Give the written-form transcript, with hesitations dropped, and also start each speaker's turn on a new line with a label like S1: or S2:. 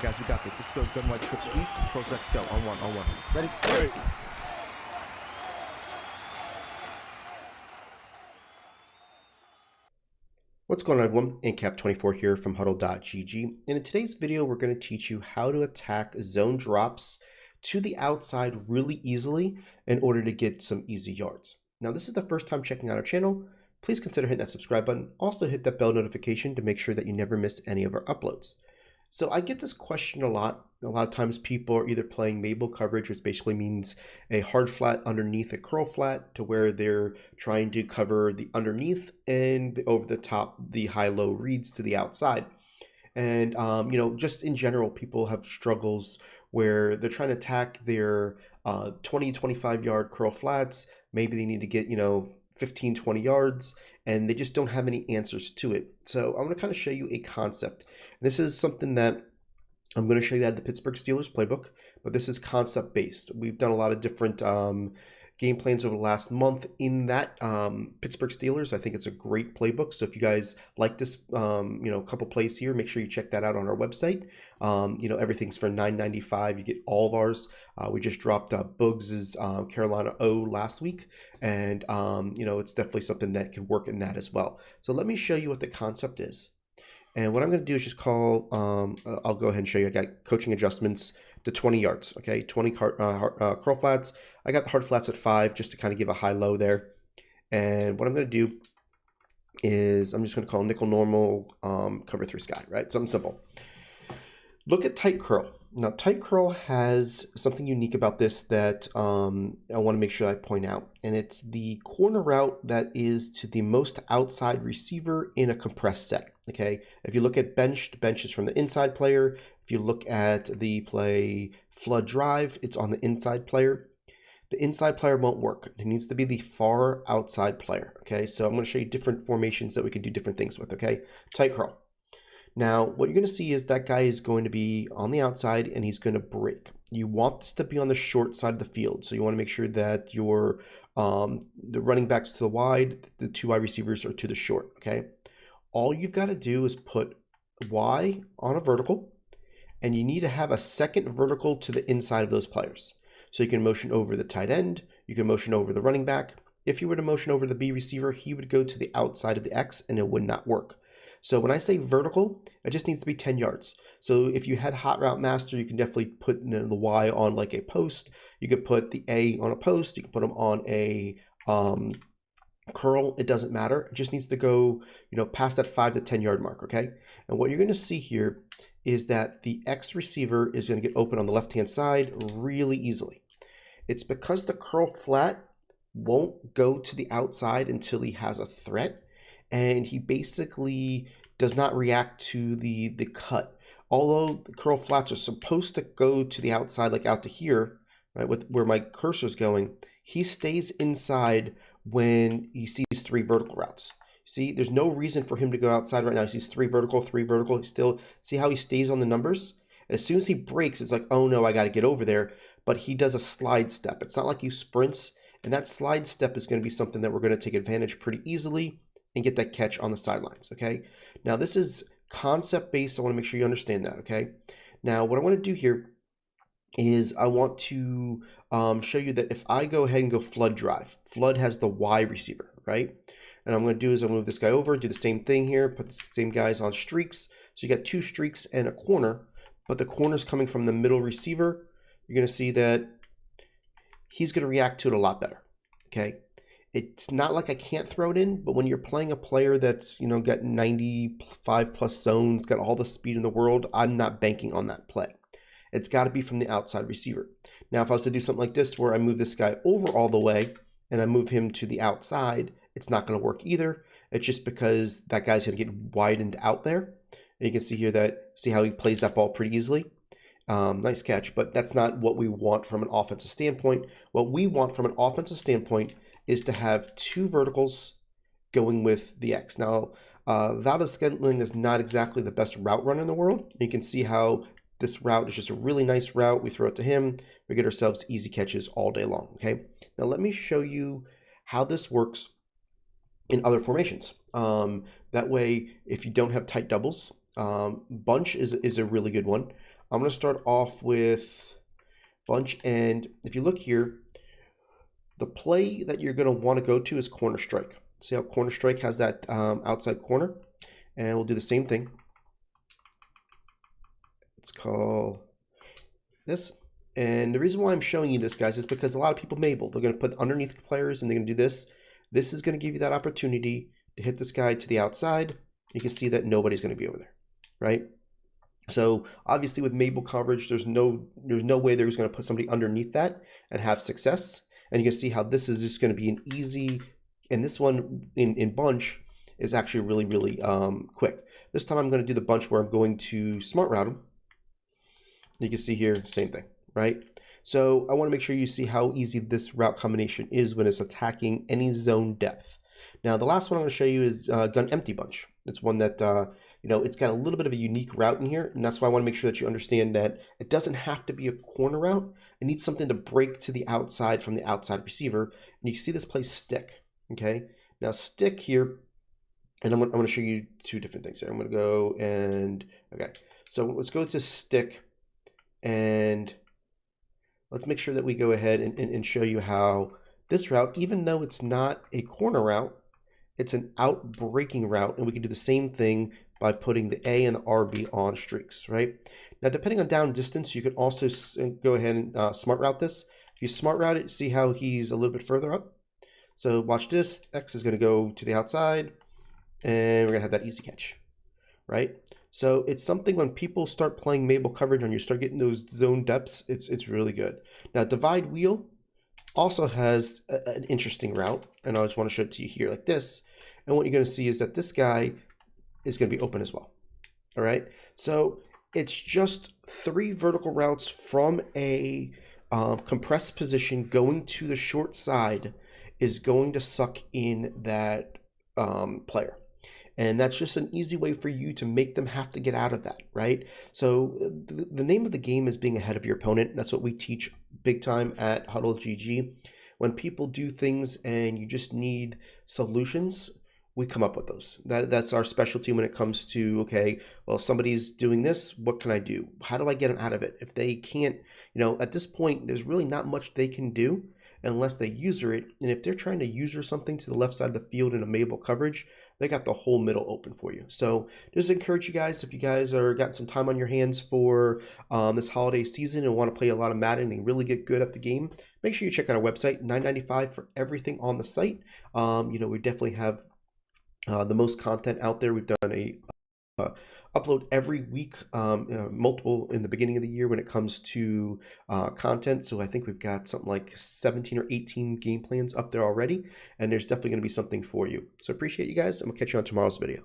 S1: guys, we got this. Let's go. Gun wide trip sweep. Pros X go. On one. Ready?
S2: Right.
S3: What's going on, everyone? Incap24 here from HuddleGG. And in today's video, we're going to teach you how to attack zone drops to the outside really easily in order to get some easy yards. Now, this is the first time checking out our channel. Please consider hitting that subscribe button. Also hit that bell notification to make sure that you never miss any of our uploads. So I get this question a lot. A lot of times people are either playing Mable coverage, which basically means a hard flat underneath a curl flat, to where they're trying to cover the underneath and over the top, the high-low reads to the outside. And, you know, just in general, people have struggles where they're trying to attack their 20, 25-yard curl flats. Maybe they need to get, 15, 20 yards, and they just don't have any answers to it. So I'm going to kind of show you a concept. This is something that I'm going to show you out of the Pittsburgh Steelers playbook, but this is concept based. We've done a lot of different game plans over the last month in that Pittsburgh Steelers. I think it's a great playbook. So if you guys like this, couple plays here, make sure you check that out on our website. Everything's for $9.95. You get all of ours. We just dropped Boogs' Carolina O last week, and it's definitely something that can work in that as well. So let me show you what the concept is. And what I'm going to do is just call, I'll go ahead and show you. I got coaching adjustments to 20 yards, okay? 20 curl flats. I got the hard flats at 5 just to kind of give a high-low there. And what I'm going to do is I'm just going to call nickel normal cover 3 sky, right? Something simple. Look at tight curl. Now, tight curl has something unique about this that I want to make sure I point out, and it's the corner route that is to the most outside receiver in a compressed set, okay? If you look at bench is from the inside player. If you look at the play flood drive, it's on the inside player. The inside player won't work. It needs to be the far outside player, okay? So I'm going to show you different formations that we can do different things with, okay? Tight curl. Now, what you're going to see is that guy is going to be on the outside and he's going to break. You want this to be on the short side of the field. So you want to make sure that your the running backs to the wide, the 2 wide receivers are to the short, okay? All you've got to do is put Y on a vertical, and you need to have a second vertical to the inside of those players. So you can motion over the tight end, you can motion over the running back. If you were to motion over the B receiver, he would go to the outside of the X and it would not work. So when I say vertical, it just needs to be 10 yards. So if you had Hot Route Master, you can definitely put the Y on like a post. You could put the A on a post. You can put them on a curl. It doesn't matter. It just needs to go, past that 5 to 10 yard mark, okay? And what you're going to see here is that the X receiver is going to get open on the left-hand side really easily. It's because the curl flat won't go to the outside until he has a threat. And he basically does not react to the cut. Although the curl flats are supposed to go to the outside, like out to here, right, with where my cursor is going, he stays inside when he sees 3 vertical routes. See, there's no reason for him to go outside right now. He sees 3 vertical, 3 vertical. He still, see how he stays on the numbers? And as soon as he breaks, it's like, oh no, I got to get over there. But he does a slide step. It's not like he sprints. And that slide step is going to be something that we're going to take advantage pretty easily and get that catch on the sidelines, okay? Now, this is concept-based. I want to make sure you understand that, okay? Now, what I want to do here is I want to show you that if I go ahead and go flood drive, flood has the Y receiver, right? And I'm going to do is I'll move this guy over, do the same thing here, put the same guys on streaks. So you got 2 streaks and a corner, but the corner's coming from the middle receiver. You're going to see that he's going to react to it a lot better, okay? It's not like I can't throw it in, but when you're playing a player that's, got 95 plus zones, got all the speed in the world, I'm not banking on that play. It's got to be from the outside receiver. Now, if I was to do something like this, where I move this guy over all the way and I move him to the outside, it's not going to work either. It's just because that guy's going to get widened out there. And you can see here see how he plays that ball pretty easily. Nice catch, but that's not what we want from an offensive standpoint. What we want from an offensive standpoint is to have 2 verticals going with the X. Now, Valdez-Scantling is not exactly the best route runner in the world. You can see how this route is just a really nice route. We throw it to him. We get ourselves easy catches all day long, okay? Now, let me show you how this works in other formations. That way, if you don't have tight doubles, bunch is a really good one. I'm going to start off with bunch, and if you look here, the play that you're going to want to go to is corner strike. See how corner strike has that outside corner? And we'll do the same thing. Let's call this. And the reason why I'm showing you this, guys, is because a lot of people Mable. They're going to put underneath players and they're going to do this. This is going to give you that opportunity to hit this guy to the outside. You can see that nobody's going to be over there, right? So obviously with Mable coverage, there's no way there's going to put somebody underneath that and have success. And you can see how this is just going to be an easy, and this one in bunch is actually really quick. This time I'm going to do the bunch where I'm going to smart route him. You can see here, same thing, right? So I want to make sure you see how easy this route combination is when it's attacking any zone depth. Now the last one I'm going to show you is gun empty bunch. It's one that you know, it's got a little bit of a unique route in here, and that's why I want to make sure that you understand that it doesn't have to be a corner route. It needs something to break to the outside from the outside receiver. And you see this play stick, okay? Now stick here, and I'm going to show you two different things here. I'm going to go and, okay. So let's go to stick, and let's make sure that we go ahead and show you how this route, even though it's not a corner route, it's an out breaking route, and we can do the same thing by putting the A and the RB on streaks, right? Now, depending on down distance, you can also go ahead and smart route this. If you smart route it, see how he's a little bit further up. So watch this. X is going to go to the outside, and we're going to have that easy catch, right? So it's something when people start playing Mable coverage and you start getting those zone depths, it's really good. Now, divide wheel also has an interesting route, and I just want to show it to you here like this. And what you're going to see is that this guy is going to be open as well. All right. So it's just 3 vertical routes from a compressed position going to the short side is going to suck in that player. And that's just an easy way for you to make them have to get out of that, right? So the name of the game is being ahead of your opponent. That's what we teach big time at HuddleGG. When people do things and you just need solutions, we come up with those. That's our specialty when it comes to, okay, well, somebody's doing this, what can I do? How do I get them out of it? If they can't, you know, at this point, there's really not much they can do unless they user it. And if they're trying to user something to the left side of the field in a Mable coverage, they got the whole middle open for you. So just encourage you guys, if you guys are got some time on your hands for this holiday season and want to play a lot of Madden and really get good at the game, make sure you check out our website, $9.95 for everything on the site. You know, we definitely have the most content out there. We've done a upload every week, multiple in the beginning of the year when it comes to content. So I think we've got something like 17 or 18 game plans up there already, and there's definitely going to be something for you. So appreciate you guys. I'm gonna catch you on tomorrow's video.